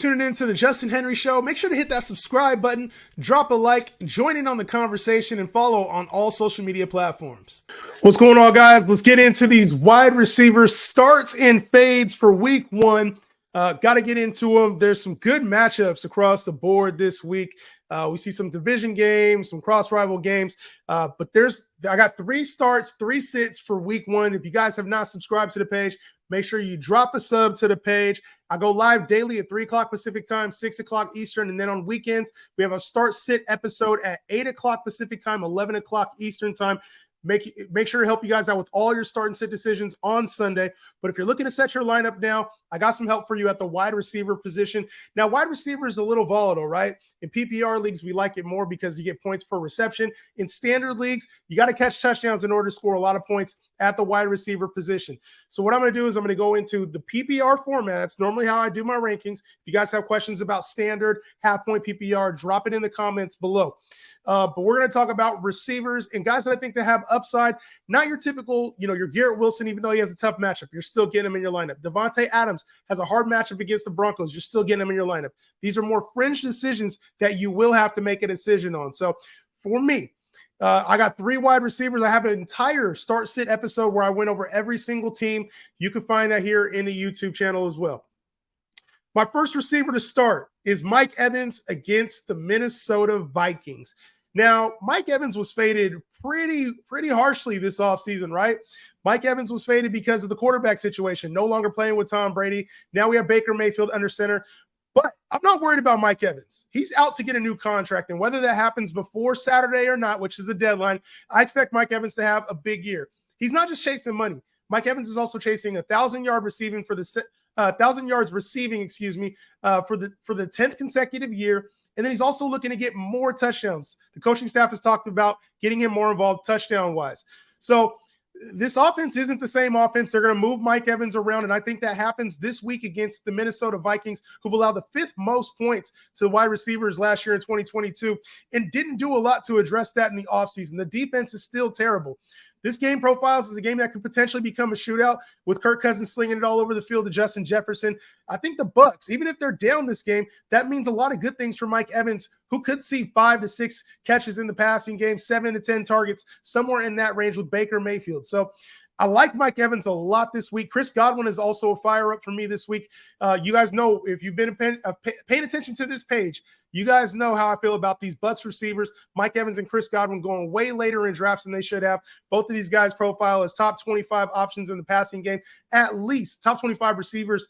tuning in to the Justin Henry Show. Make sure to hit that subscribe button, drop a like, join in on the conversation, and follow on all social media platforms. What's going on, guys? Let's get into these wide receiver starts and fades for week one. Got to get into them. There's some good matchups across the board this week. We see some division games, some cross-rival games, but I got 3 starts, 3 sits for week one. If you guys have not subscribed to the page, make sure you drop a sub to the page. I go live daily at 3 o'clock Pacific time, 6 o'clock Eastern, and then on weekends, we have a start-sit episode at 8 o'clock Pacific time, 11 o'clock Eastern time. Make sure to help you guys out with all your start and sit decisions on Sunday. But if you're looking to set your lineup now, I got some help for you at the wide receiver position. Now, wide receiver is a little volatile, right? In PPR leagues, we like it more because you get points per reception. In standard leagues, you got to catch touchdowns in order to score a lot of points at the wide receiver position. So what I'm going to do is I'm going to go into the PPR format. That's normally how I do my rankings. If you guys have questions about standard, half-point PPR, drop it in the comments below. But we're going to talk about receivers and guys that I think that have upside. Not your typical, your Garrett Wilson, even though he has a tough matchup. You're still getting him in your lineup. Devontae Adams has a hard matchup against the Broncos. You're still getting him in your lineup. These are more fringe decisions that you will have to make a decision on. So for me, I got 3 wide receivers. I have an entire start-sit episode where I went over every single team. You can find that here in the YouTube channel as well. My first receiver to start is Mike Evans against the Minnesota Vikings. Now, Mike Evans was faded pretty harshly this offseason, right? Mike Evans was faded because of the quarterback situation, no longer playing with Tom Brady. Now we have Baker Mayfield under center. But I'm not worried about Mike Evans. He's out to get a new contract, and whether that happens before Saturday or not, which is the deadline, I expect Mike Evans to have a big year. He's not just chasing money. Mike Evans is also chasing 1,000 yards receiving for the 1,000 yards receiving, for the 10th consecutive year. And then he's also looking to get more touchdowns. The coaching staff has talked about getting him more involved touchdown-wise. So this offense isn't the same offense. They're going to move Mike Evans around, and I think that happens this week against the Minnesota Vikings, who've allowed the 5th most points to wide receivers last year in 2022 and didn't do a lot to address that in the offseason. The defense is still terrible. This game profiles as a game that could potentially become a shootout with Kirk Cousins slinging it all over the field to Justin Jefferson. I think the Bucs, even if they're down this game, that means a lot of good things for Mike Evans, who could see 5 to 6 catches in the passing game, 7 to 10 targets, somewhere in that range with Baker Mayfield. So I like Mike Evans a lot this week. Chris Godwin is also a fire-up for me this week. You guys know, if you've been paying attention to this page, you guys know how I feel about these Bucs receivers, Mike Evans and Chris Godwin, going way later in drafts than they should have. Both of these guys profile as top 25 options in the passing game, at least top 25 receivers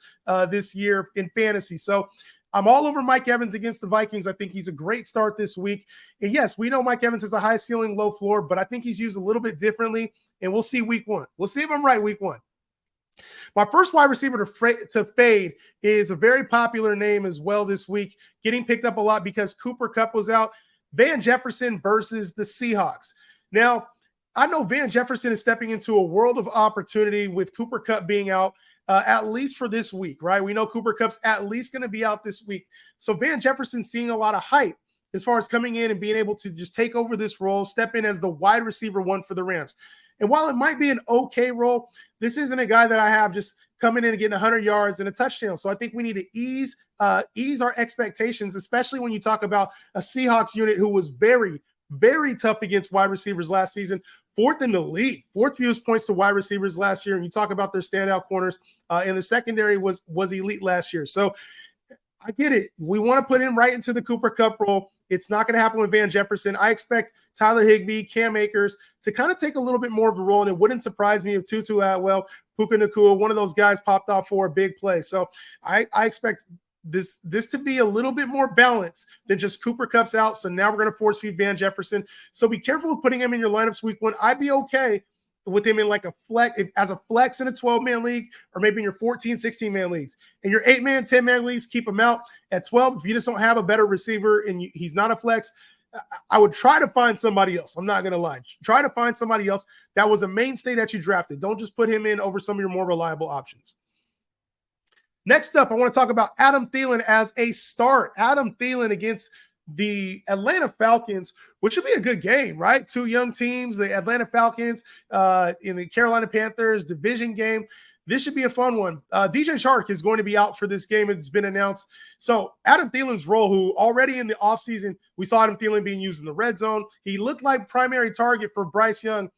this year in fantasy. So I'm all over Mike Evans against the Vikings. I think he's a great start this week. And yes, we know Mike Evans has a high ceiling, low floor, but I think he's used a little bit differently, and we'll see week one. We'll see if I'm right week one. My first wide receiver to fade is a very popular name as well this week, getting picked up a lot because Cooper Kupp was out. Van Jefferson versus the Seahawks. Now, I know Van Jefferson is stepping into a world of opportunity with Cooper Kupp being out, at least for this week, right? We know Cooper Kupp's at least going to be out this week. So Van Jefferson's seeing a lot of hype as far as coming in and being able to just take over this role, step in as the wide receiver 1 for the Rams. And while it might be an okay role, this isn't a guy that I have just coming in and getting 100 yards and a touchdown. So I think we need to ease our expectations, especially when you talk about a Seahawks unit who was very, very tough against wide receivers last season. 4th in the league, 4th fewest points to wide receivers last year. And you talk about their standout corners, and the secondary was elite last year. So I get it. We want to put him right into the Cooper Kupp role. It's not going to happen with Van Jefferson. I expect Tyler Higbee, Cam Akers to kind of take a little bit more of a role, and it wouldn't surprise me if Tutu Atwell, Puka Nacua, one of those guys popped off for a big play. So I expect this to be a little bit more balanced than just Cooper Kupp's out. So now we're going to force feed Van Jefferson. So be careful with putting him in your lineups week 1. I'd be okay with him in like a flex, as a flex in a 12-man league, or maybe in your 14, 16-man leagues. In your 8-man, 10-man leagues, keep him out. At 12, if you just don't have a better receiver and he's not a flex, I would try to find somebody else. I'm not going to lie. Try to find somebody else that was a mainstay that you drafted. Don't just put him in over some of your more reliable options. Next up, I want to talk about Adam Thielen as a start. Adam Thielen against the Atlanta Falcons, which would be a good game, right? 2 young teams, the Atlanta Falcons in the Carolina Panthers division game. this should be a fun one. DJ Chark is going to be out for this game. It's been announced. So Adam Thielen's role, who already in the offseason, we saw Adam Thielen being used in the red zone. He looked like primary target for Bryce Young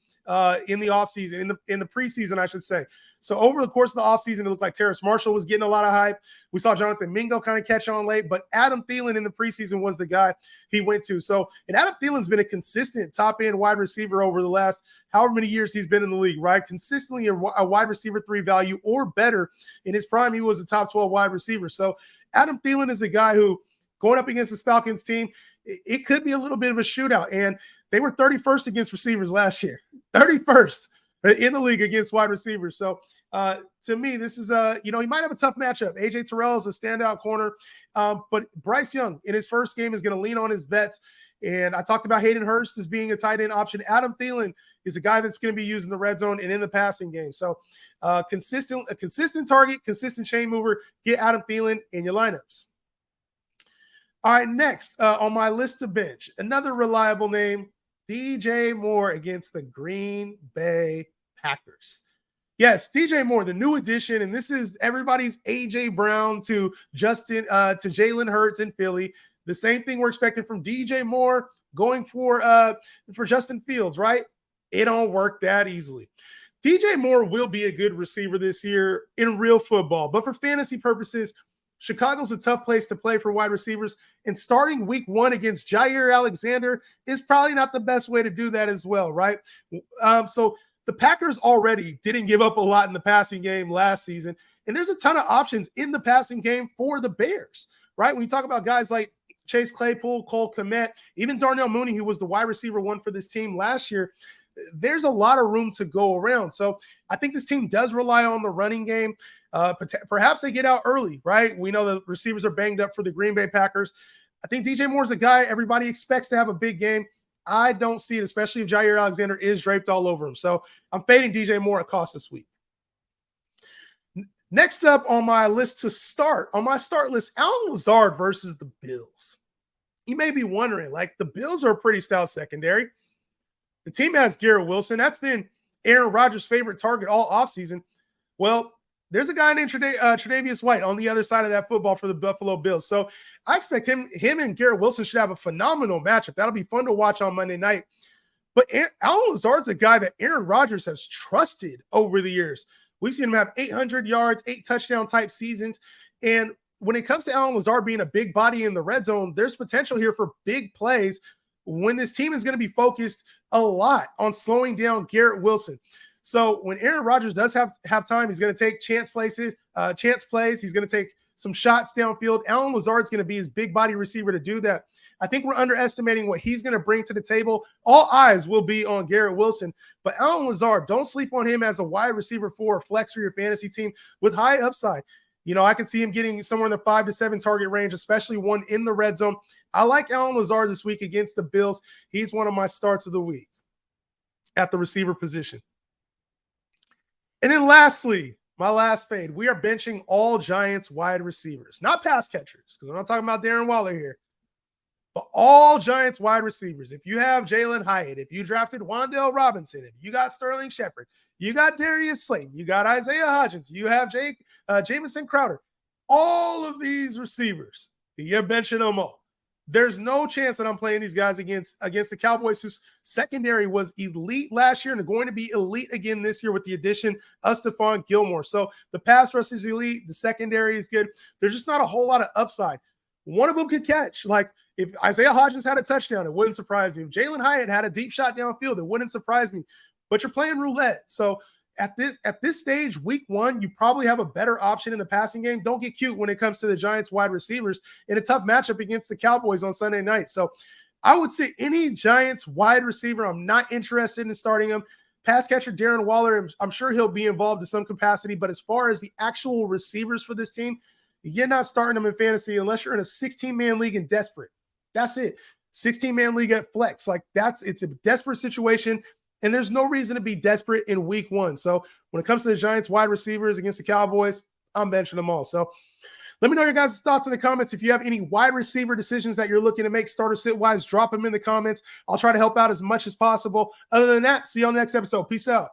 in the offseason, in the preseason, I should say. So over the course of the offseason, it looked like Terrace Marshall was getting a lot of hype. We saw Jonathan Mingo kind of catch on late, but Adam Thielen in the preseason was the guy he went to. So, and Adam Thielen's been a consistent top-end wide receiver over the last however many years he's been in the league, right? Consistently a wide receiver 3 value or better. In his prime, he was a top 12 wide receiver. So Adam Thielen is a guy who, going up against this Falcons team, it could be a little bit of a shootout. And they were 31st against receivers last year. 31st in the league against wide receivers. So to me, this is he might have a tough matchup. AJ Terrell is a standout corner, but Bryce Young in his first game is going to lean on his vets. And I talked about Hayden Hurst as being a tight end option. Adam Thielen is a guy that's going to be used in the red zone and in the passing game. So a consistent target, consistent chain mover. Get Adam Thielen in your lineups. All right, next on my list to bench, another reliable name, DJ Moore against the Green Bay Packers. Yes, DJ Moore, the new addition, and this is everybody's AJ Brown to Jalen Hurts in Philly. The same thing we're expecting from DJ Moore going for Justin Fields, right? It don't work that easily. DJ Moore will be a good receiver this year in real football, but for fantasy purposes, Chicago's a tough place to play for wide receivers, and starting week 1 against Jair Alexander is probably not the best way to do that as well, right? So the Packers already didn't give up a lot in the passing game last season, and there's a ton of options in the passing game for the Bears, right? When you talk about guys like Chase Claypool, Cole Kmet, even Darnell Mooney, who was the wide receiver 1 for this team last year, there's a lot of room to go around. So I think this team does rely on the running game. Perhaps they get out early, right? We know the receivers are banged up for the Green Bay Packers. I think DJ Moore's a guy everybody expects to have a big game. I don't see it, especially if Jair Alexander is draped all over him. So I'm fading DJ Moore at cost this week. Next up on my list to start, on my start list, Allen Lazard versus the Bills. You may be wondering, like, the Bills are a pretty stout secondary. The team has Garrett Wilson. That's been Aaron Rodgers' favorite target all offseason. Well, there's a guy named Tre'Davious White on the other side of that football for the Buffalo Bills. So I expect him and Garrett Wilson should have a phenomenal matchup. That'll be fun to watch on Monday night. But Allen Lazard's a guy that Aaron Rodgers has trusted over the years. We've seen him have 800 yards, 8 touchdown type seasons. And when it comes to Allen Lazard being a big body in the red zone, there's potential here for big plays when this team is going to be focused a lot on slowing down Garrett Wilson. So when Aaron Rodgers does have time, he's going to take chance plays. He's going to take some shots downfield. Allen Lazard's going to be his big body receiver to do that. I think we're underestimating what he's going to bring to the table. All eyes will be on Garrett Wilson, but Allen Lazard, don't sleep on him as a wide receiver 4 flex for your fantasy team with high upside. You know, I can see him getting somewhere in the 5 to 7 target range, especially one in the red zone. I like Allen Lazard this week against the Bills. He's one of my starts of the week at the receiver position. And then lastly, my last fade, we are benching all Giants wide receivers, not pass catchers, because I'm not talking about Darren Waller here, but all Giants wide receivers. If you have Jalen Hyatt, if you drafted Wan'Dale Robinson, if you got Sterling Shepard, you got Darius Slayton, you got Isaiah Hodgins, you have Jamison Crowder, all of these receivers, you're benching them all. There's no chance that I'm playing these guys against the Cowboys, whose secondary was elite last year and are going to be elite again this year with the addition of Stephon Gilmore. So the pass rush is elite. The secondary is good. There's just not a whole lot of upside. One of them could catch. Like, if Isaiah Hodgins had a touchdown, it wouldn't surprise me. If Jalen Hyatt had a deep shot downfield, it wouldn't surprise me. But you're playing roulette. So at this stage, week 1, you probably have a better option in the passing game. Don't get cute when it comes to the Giants wide receivers in a tough matchup against the Cowboys on Sunday night. So I would say any Giants wide receiver, I'm not interested in starting him. Pass catcher Darren Waller, I'm sure he'll be involved in some capacity. But as far as the actual receivers for this team, you're not starting them in fantasy unless you're in a 16-man league and desperate. That's it. 16-man league at flex. Like, it's a desperate situation. And there's no reason to be desperate in week 1. So when it comes to the Giants wide receivers against the Cowboys, I'm benching them all. So let me know your guys' thoughts in the comments. If you have any wide receiver decisions that you're looking to make starter sit-wise, drop them in the comments. I'll try to help out as much as possible. Other than that, see you on the next episode. Peace out.